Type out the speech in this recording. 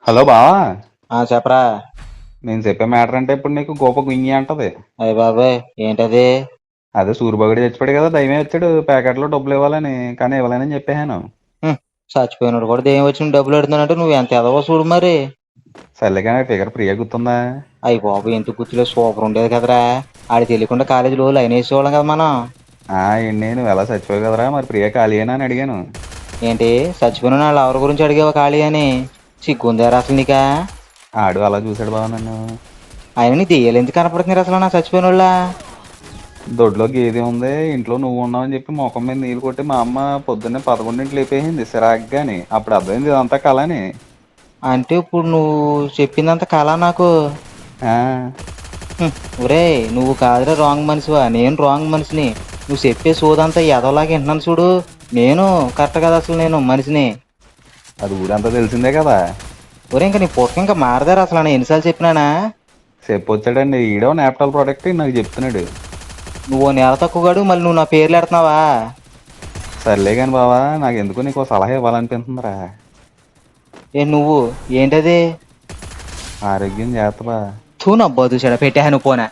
Hello బావా. చెప్పరా. నేను చెప్పే మ్యాటర్ అంటే ఇప్పుడు నీకు గోప గుంగి అంటది. అయ్య బాబాయ్, ఏంటది? అదే సూరిబాగుడు చచ్చిపోయాడు కదా, దయ్యమే వచ్చాడు ప్యాకెట్లో డబ్బులు ఇవ్వాలని, కానీ ఇవ్వలేనని చెప్పాను. చచ్చిపోయినాడు కూడా దెయ్యం వచ్చిన డబ్బులు అడుగుతానంటే నువ్వు ఎంత ఎదవో చూడు మరి. సర్లే కానీ ఫిగర్ ప్రియా గుర్తుందా? అయ్యి బాబు, ఎందుకు గుర్తులే, సూపర్ ఉండేది కదరా. ఆడి తెలియకుండా కాలేజీలో లైన్ వేసేవాళ్ళం కదా మనం. ఏంటి నువ్వు ఎలా చచ్చిపోయావు కదరా, మరి ప్రియా ఖాళీయేనా అని అడిగాను. ఏంటి, చచ్చిపోయిన వాళ్ళు ఎవరి గురించి అడిగావా ఖాళీ అని? సిగ్గుందారా అసలు నీకా? ఆడు అలా చూశాడు బావ నన్ను. ఆయన నీ దెయ్యాలు ఎందుకు కనపడుతున్నారు అసలు నా చచ్చిపోయిన వాళ్ళ? దొడ్లో గేదె ఉంది, ఇంట్లో నువ్వు ఉన్నావని చెప్పి ముఖం మీద నీళ్ళు కొట్టి మా అమ్మ పొద్దున్నే 11 లేపేసింది సిరాగ్గాని. అప్పుడు అర్థమైంది ఇదంతా కలని. అంటే ఇప్పుడు నువ్వు చెప్పిందంత కళ నాకు. ఆ, ఒరేయ్, నువ్వు కాదురా రాంగ్ మనిషివా, నేను రాంగ్ మనిషిని. నువ్వు చెప్పే సోదంతా ఎదవలాగా వింటున్నాను చూడు. నేను కరెక్ట్ కదా అసలు, నేను మనిషిని. అది ఊరంతా తెలిసిందే కదా. ఒరే, ఇంకా నీ పుట్టక ఇంకా మారదారా అసలు, నేను ఎన్నిసార్లు చెప్పినానా? చెప్పొచ్చాడండి ఈడో నాప్టాల్ ప్రోడక్ట్ నాకు చెప్తున్నాడు. నువ్వు ఓ నెల తక్కువగాడు, మళ్ళీ నువ్వు నా పేర్లు ఎడుతున్నావా? సర్లే కానీ బావా, నాకు ఎందుకు నీకు ఓ సలహా ఇవ్వాలనిపిస్తుందిరా. నువ్వు ఏంటది? ఆరోగ్యం జాగ్రత్త బా. తూ నా బదు చెడ పెట్టాను పోనా.